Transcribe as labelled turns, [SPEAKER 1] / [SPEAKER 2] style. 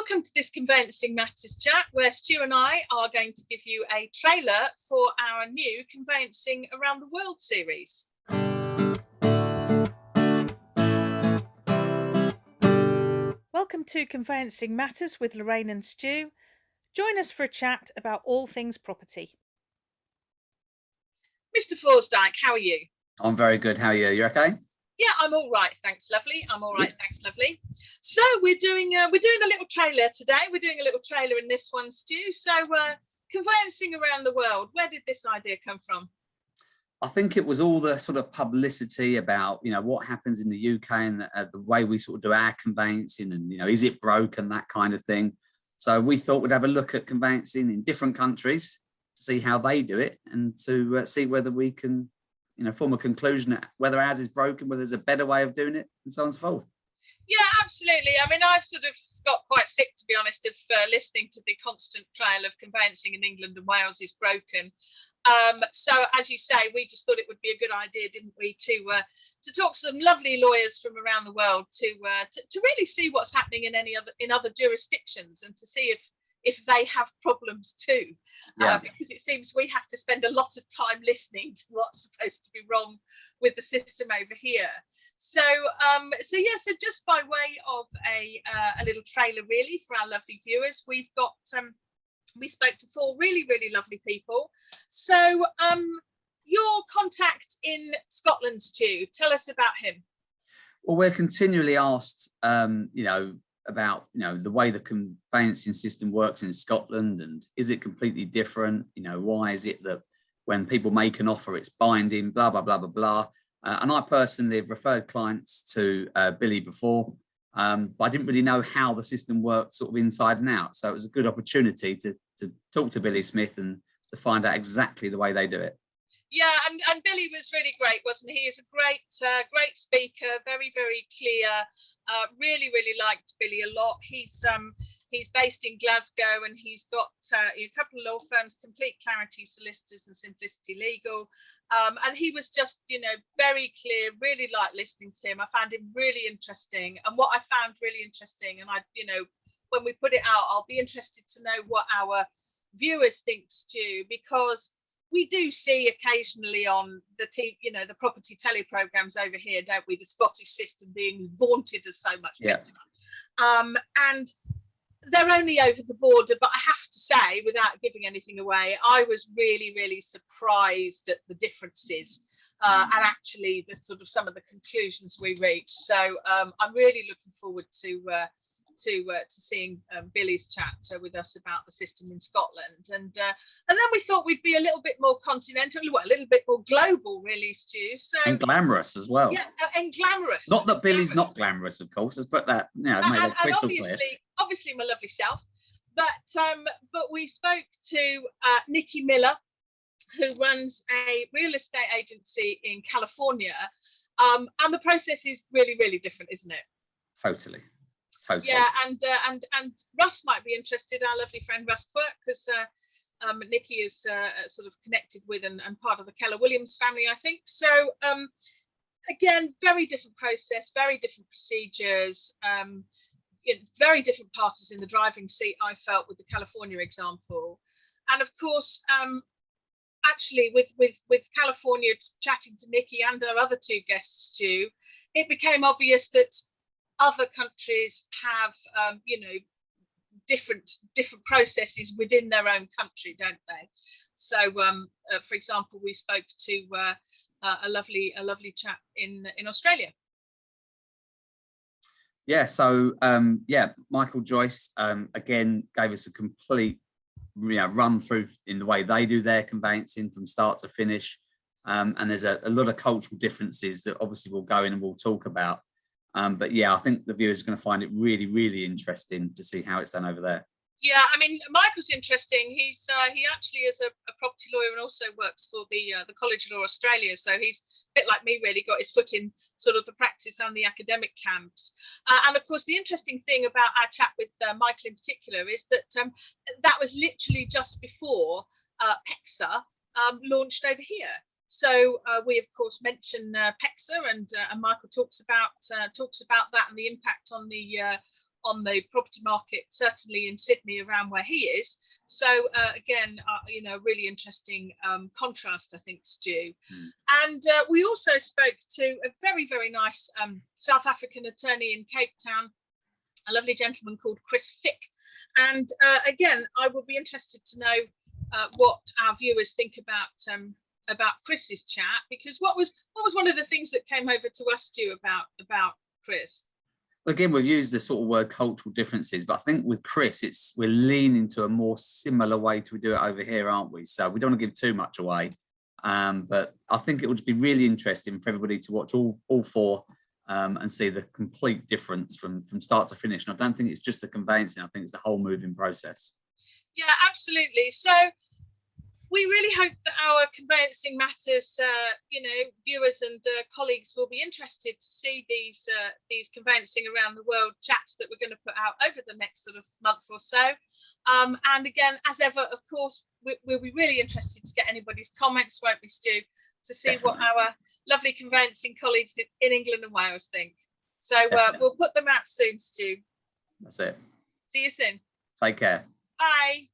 [SPEAKER 1] Welcome to this Conveyancing Matters Chat, where Stu and I are going to give you a trailer for our new Conveyancing Around the World series. Welcome to Conveyancing Matters with Lorraine and Stu. Join us for a chat about all things property. Mr. Forsdyke, how are you?
[SPEAKER 2] I'm very good. How are you? You okay?
[SPEAKER 1] Yeah, I'm all right, thanks, lovely. I'm all right, thanks, lovely. So we're doing a little trailer today. We're doing a little trailer in this one, Stu. So Conveyancing Around the World, where did this idea come from?
[SPEAKER 2] I think it was all the sort of publicity about, what happens in the UK and the way we sort of do our conveyancing and, is it broken, that kind of thing. So we thought we'd have a look at conveyancing in different countries to see how they do it and to see whether we can form a conclusion at whether ours is broken, whether there's a better way of doing it, and so on and so forth.
[SPEAKER 1] Yeah, absolutely. I mean, I've sort of got quite sick, to be honest, of listening to the constant trail of conveyancing in England and Wales is broken. So, as you say, we just thought it would be a good idea, didn't we, to talk to some lovely lawyers from around the world to really see what's happening in other jurisdictions and to see if they have problems too, because it seems we have to spend a lot of time listening to what's supposed to be wrong with the system over here. So just by way of a little trailer, really, for our lovely viewers, we spoke to four really, really lovely people. So your contact in Scotland, Stu, tell us about him.
[SPEAKER 2] Well, we're continually asked, about the way the conveyancing system works in Scotland, and is it completely different? Why is it that when people make an offer it's binding, blah blah blah blah blah. And I personally have referred clients to Billy before, but I didn't really know how the system worked sort of inside and out, so it was a good opportunity to talk to Billy Smith and to find out exactly the way they do it.
[SPEAKER 1] Yeah, and Billy was really great, wasn't he? He's a great speaker, very, very clear. Really, really liked Billy a lot. He's based in Glasgow and he's got a couple of law firms, Complete Clarity Solicitors and Simplicity Legal. And he was just, very clear, really liked listening to him. I found him really interesting. And what I found really interesting, and when we put it out, I'll be interested to know what our viewers think, Stu, because we do see occasionally on the the property telly programs over here, don't we? The Scottish system being vaunted as so much better. And they're only over the border, but I have to say, without giving anything away, I was really, really surprised at the differences and actually the sort of some of the conclusions we reached. So I'm really looking forward to seeing Billy's chat with us about the system in Scotland, and then we thought we'd be a little bit more continental, a little bit more global, really, Stu. So
[SPEAKER 2] and glamorous as well.
[SPEAKER 1] Yeah, and glamorous.
[SPEAKER 2] Not that Billy's not glamorous, of course. Let's put that, make that crystal clear.
[SPEAKER 1] Obviously, my lovely self. But we spoke to Nikki Miller, who runs a real estate agency in California, and the process is really, really different, isn't it?
[SPEAKER 2] Totally.
[SPEAKER 1] Yeah, and Russ might be interested, our lovely friend Russ Quirk, because Nikki is sort of connected with and part of the Keller Williams family, I think. So again, very different process, very different procedures, very different parties in the driving seat, I felt, with the California example. And of course, actually with California, chatting to Nikki and our other two guests too, it became obvious that other countries have, different processes within their own country, don't they? So, for example, we spoke to a lovely chap in Australia.
[SPEAKER 2] Yeah. So, Michael Joyce again gave us a complete, run through in the way they do their conveyancing from start to finish, and there's a lot of cultural differences that obviously we'll go in and we'll talk about. But yeah, I think the viewers are going to find it really, really interesting to see how it's done over there.
[SPEAKER 1] Yeah, I mean, Michael's interesting. He actually is a property lawyer and also works for the College of Law Australia. So he's a bit like me, really, got his foot in sort of the practice and the academic camps. And of course, the interesting thing about our chat with Michael in particular is that that was literally just before PEXA launched over here. So we of course mention PEXA, and Michael talks about that and the impact on the on the property market, certainly in Sydney, around where he is. So again, really interesting contrast, I think, Stu. And we also spoke to a very, very nice South African attorney in Cape Town, a lovely gentleman called Chris Fick. And again, I will be interested to know what our viewers think about Chris's chat, because what was one of the things that came over to us, Stu, about Chris?
[SPEAKER 2] Again, we've used the sort of word cultural differences, but I think with Chris, we're leaning to a more similar way to do it over here, aren't we? So we don't want to give too much away, but I think it would be really interesting for everybody to watch all four and see the complete difference from start to finish. And I don't think it's just the conveyancing; I think it's the whole moving process.
[SPEAKER 1] Yeah, absolutely. So we really hope that our Conveyancing Matters, viewers and colleagues will be interested to see these Conveyancing Around the World chats that we're going to put out over the next sort of month or so. And again, as ever, of course, we'll be really interested to get anybody's comments, won't we, Stu, to see
[SPEAKER 2] Definitely.
[SPEAKER 1] what our lovely conveyancing colleagues in England and Wales think. So we'll put them out soon, Stu.
[SPEAKER 2] That's it.
[SPEAKER 1] See you soon.
[SPEAKER 2] Take care.
[SPEAKER 1] Bye.